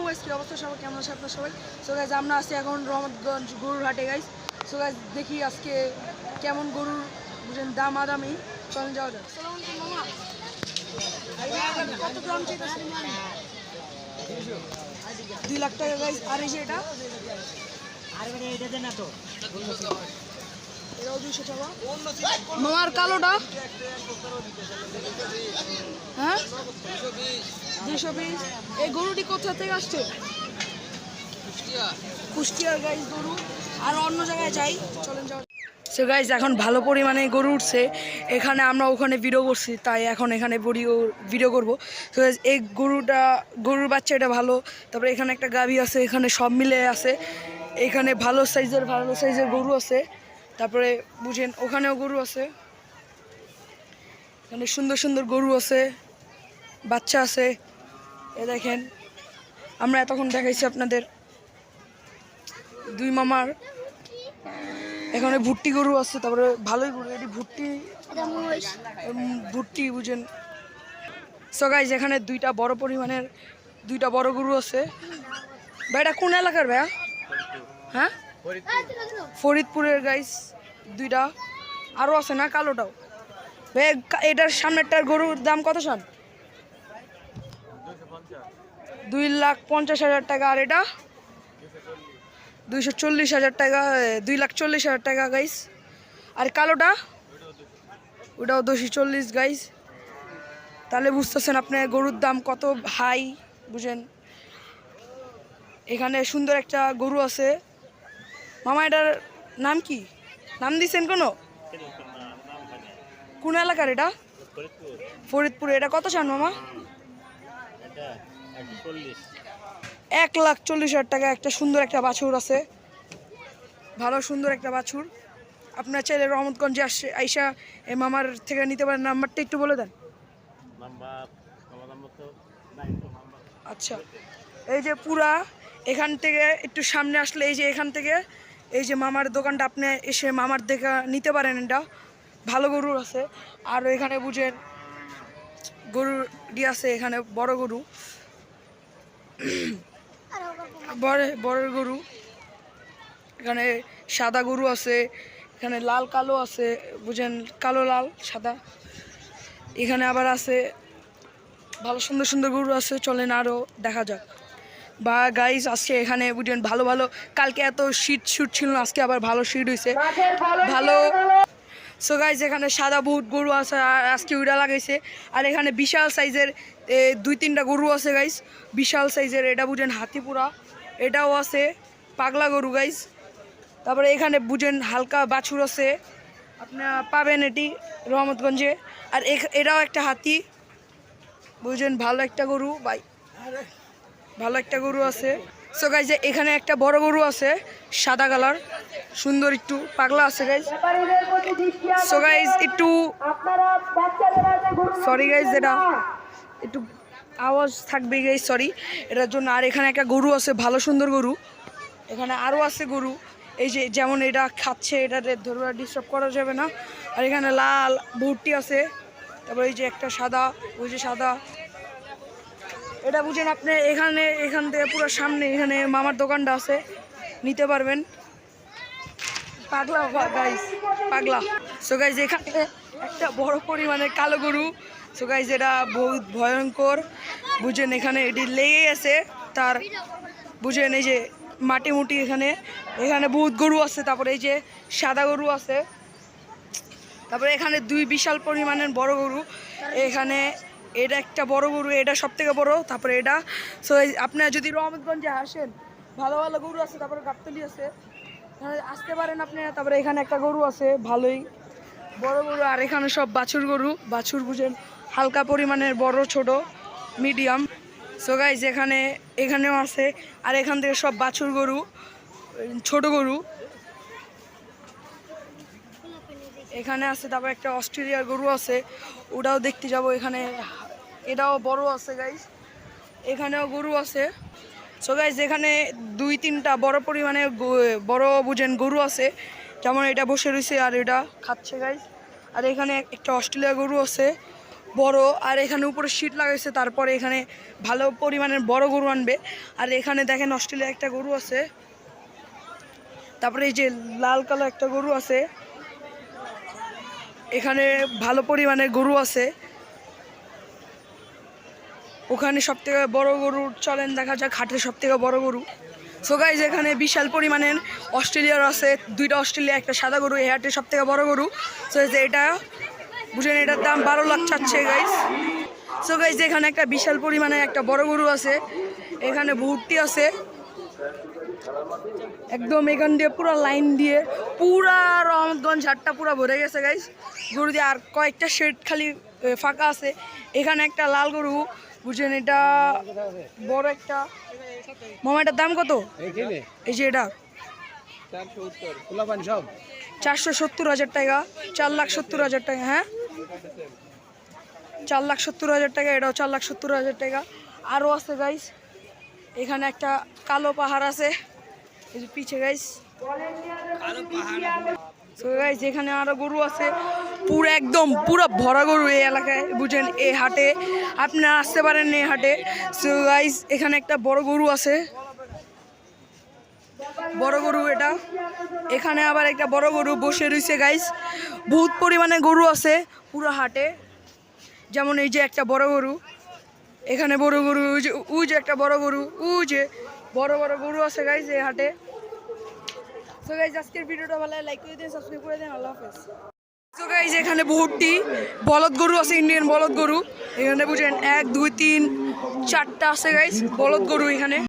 Guys, কি অবস্থা সবাই, কেমন আছে আপনারা সবাই? সো গাইস আমরা আছি এখন রহমতগঞ্জ গরুর হাটে গাইস। সো গাইস দেখি আজকে কেমন গরুর বুঝেন দামাদামি, চলেন যাওয়া যাক। কত গ্রাম চাইতেছে? 2 লাখ টাকা গাইস। আর এই যে এটা এটাও 200 টাকা। মামার কালোটা হ্যাঁ 220। এই গরুটি কোথা থেকে আসছে? কুষ্টিয়ার গাইস গরু। আর অন্য জায়গায় যাই, চলেন যাও। সো গাইস এখন ভালো পরিমাণে গরু উঠছে এখানে, আমরা ওখানে ভিডিও করছি তাই এখন এখানে ভিডিও করবো। সো গাইস এই গরুর বাচ্চা এটা ভালো। তারপরে এখানে একটা গাভী আছে, এখানে সব মিলে আছে। এখানে ভালো সাইজের গরু আছে। তারপরে বুঝেন ওখানেও গরু আছে, এখানে সুন্দর সুন্দর গরু আছে, বাচ্চা আছে। এ দেখেন আমরা এতক্ষণ দেখাইছি আপনাদের দুই মামার। এখানে ভুট্টি গরু আছে, তারপরে ভালোই গরু, এটি ভুট্টি বুঝেন। সো গাইস এখানে দুইটা বড় গরু আছে। ভাই এটা কোন এলাকার ভাইয়া? হ্যাঁ ফরিদপুরের গাইস দুইটা। আরও আছে না কালোটাও? ভাই এটার সামনেরটার গরুর দাম কত শান? 2,50,000 টাকা। আর এটা 240,000 টাকা, 2,40,000 টাকা গাইস। আর কালোটা ওটাও 240 গাইস। তাহলে বুঝতেছেন আপনি গরুর দাম কত হাই বুঝেন। এখানে সুন্দর একটা গরু আছে। মামা এটার নাম কি? নাম দিচ্ছেন কোন এলাকার এটা? ফরিদপুরে। এটা কত চান মামা? 1,40,000 টাকা। একটা সুন্দর একটা বাছুর আছে, ভালো সুন্দর একটা বাছুর। আপনার চাইলে রহমতগঞ্জে আইসা এই মামার থেকে নিতে পারেন। নাম্বারটা একটু বলে দেন। আচ্ছা, এই যে পুরা এখান থেকে একটু সামনে আসলে এই যে এখান থেকে এই যে মামার দোকানটা, আপনি এসে মামার দেখে নিতে পারেন। এটা ভালো গরু আছে। আর এখানে বুঝেন গরুটি আছে, এখানে বড় গরু, বড় গরু। এখানে সাদা গরু আছে, এখানে লাল কালো আছে বুঝেন, কালো লাল সাদা। এখানে আবার আছে ভালো সুন্দর সুন্দর গরু আছে। চলেন আরও দেখা যাক। বা গাইস আজকে এখানে বুঝেন ভালো কালকে এত শীত ছিল না, আজকে আবার ভালো শীত হয়েছে ভালো। সো গাইস এখানে সাদা বহুত গরু আছে, আর আজকে উইডা লাগাইছে। আর এখানে বিশাল সাইজের 2-3টা গরু আছে গাইস, বিশাল সাইজের। এটা বুঝেন হাতিপুরা, এটাও আছে পাগলা গরু গাইস। তারপরে এখানে বুঝেন হালকা বাছুর আছে, আপনারা পাবেন এটি রহমতগঞ্জে। আর এটাও একটা হাতি বুঝেন, ভালো একটা গরু ভাই, ভালো একটা গরু আছে। সো গাইস এখানে একটা বড় গরু আছে সাদা কালার, সুন্দর একটু পাগলা আছে গাইস। সো গাইস একটু সরি গাইস, এটা একটু আওয়াজ থাকবে গাইস, সরি এটার জন্য। আর এখানে একটা গরু আছে ভালো সুন্দর গরু, এখানে আরও আছে গরু। এই যে যেমন এটা খাচ্ছে, এটা ধরে ডিস্টার্ব করা যাবে না। আর এখানে লাল ভুট্টি আছে, তারপর এই যে একটা সাদা, ওই যে সাদা। এটা বুঝেন আপনি এখান থেকে পুরো সামনে এখানে মামার দোকানটা আছে, নিতে পারবেন। পাগলা গাইস, পাগলা। সো গাইস এখানে একটা বড় পরিমাণের কালো গরু। সো গাইস এটা বহুত ভয়ঙ্কর বুঝেন, এখানে এটি লেগে আছে তার বুঝেন। এই যে মাটি মুটি এখানে বহুত গরু আছে। তারপরে এই যে সাদা গরু আছে, তারপরে এখানে 2 বিশাল পরিমাণের বড় গরু। এখানে এটা একটা বড় গরু, এটা সব থেকে বড়। তারপরে এটা। সো আপনারা যদি রহমতগঞ্জে আসেন, ভালো গরু আছে। তারপরে গাবতলি আছে, আসতে পারেন আপনারা। তারপরে এখানে একটা গরু আছে ভালোই বড় গরু। আর এখানে সব বাছুর গরু, বাছুর বুঝেন হালকা পরিমাণের বড় ছোট মিডিয়াম। সো গাইস এখানেও আছে। আর এখান থেকে সব বাছুর গরু, ছোট গরু এখানে আছে। তারপর একটা অস্ট্রেলিয়ার গরু আছে, ওটাও দেখতে যাব। এখানে এটাও বড় আছে গাইস, এখানেও গরু আছে। সো গাইস এখানে 2-3টা বড় পরিমাণে বড় বুঝেন গরু আছে, যেমন এটা বসে রয়েছে আর এটা খাচ্ছে গাইস। আর এখানে একটা অস্ট্রেলিয়া গরু আছে, বড়, আর এখানে উপরে শীট লাগাইছে। তারপরে এখানে ভালো পরিমাণের বড় গরু আনবে। আর এখানে দেখেন অস্ট্রেলিয়া একটা গরু আছে, তারপরে এই যে লাল কালো একটা গরু আছে। এখানে ভালো পরিমাণের গরু আছে। ওখানে সব থেকে বড় গরু চলেন দেখা যাক, হাটের সব থেকে বড় গরু। সো গাইজ এখানে বিশাল পরিমাণের অস্ট্রেলিয়ার আছে, 2টা অস্ট্রেলিয়া, একটা সাদা গরু। এই হাটের সব থেকে বড় গরু। সো এটা বুঝেন, এটার দাম 12 লাখ চাচ্ছে গাইজ। সো গাইজ এখানে একটা বিশাল পরিমাণের একটা বড় গরু আছে। এখানে ভর্তি আছে একদম, এখান দিয়ে পুরো লাইন দিয়ে পুরা রহমতগঞ্জ হাটটা পুরো ভরে গেছে গাইজ গরু দিয়ে। আর কয়েকটা শেড খালি ফাঁকা আছে। এখানে একটা লাল গরু, বুঝছেন, এটা বড় একটা। মামা এটার দাম কত? এই যে এটা 470,000 টাকা, 4,70,000 টাকা। হ্যাঁ, 4,70,000 টাকা। এটাও 4,70,000 টাকা। আরও আছে গাইজ, এখানে একটা কালো পাহাড় আছে এই যে পিছে গাইজ। সো গাইজ এখানে আরো গরু আছে, পুরো একদম পুরো ভরা গরু এই এলাকায়, বুঝেন। এই হাটে আপনারা আসতে পারেন এই হাটে। সো গাইজ এখানে একটা বড় গরু আছে, বড় গরু এটা। এখানে আবার একটা বড় গরু বসে রয়েছে গাইজ। বহুত পরিমাণে গরু আছে পুরো হাটে। যেমন এই যে একটা বড় গরু, এখানে বড় গরু, ওই যে একটা বড় গরু, ওই যে বড় বড় গরু আছে গাইজ এই হাটে। সো গাইজ আজকের ভিডিওটা ভালো লাগে, লাইক করে দিন, সাবস্ক্রাইব করে দিন। আল্লাহ হাফেজ। সো গাইজ এখানে বহুতটি বলদ গরু আছে, ইন্ডিয়ান বলদ গরু। এখানে বুঝেন 1 2 3 4টা আছে গাইজ বলদ গরু এখানে।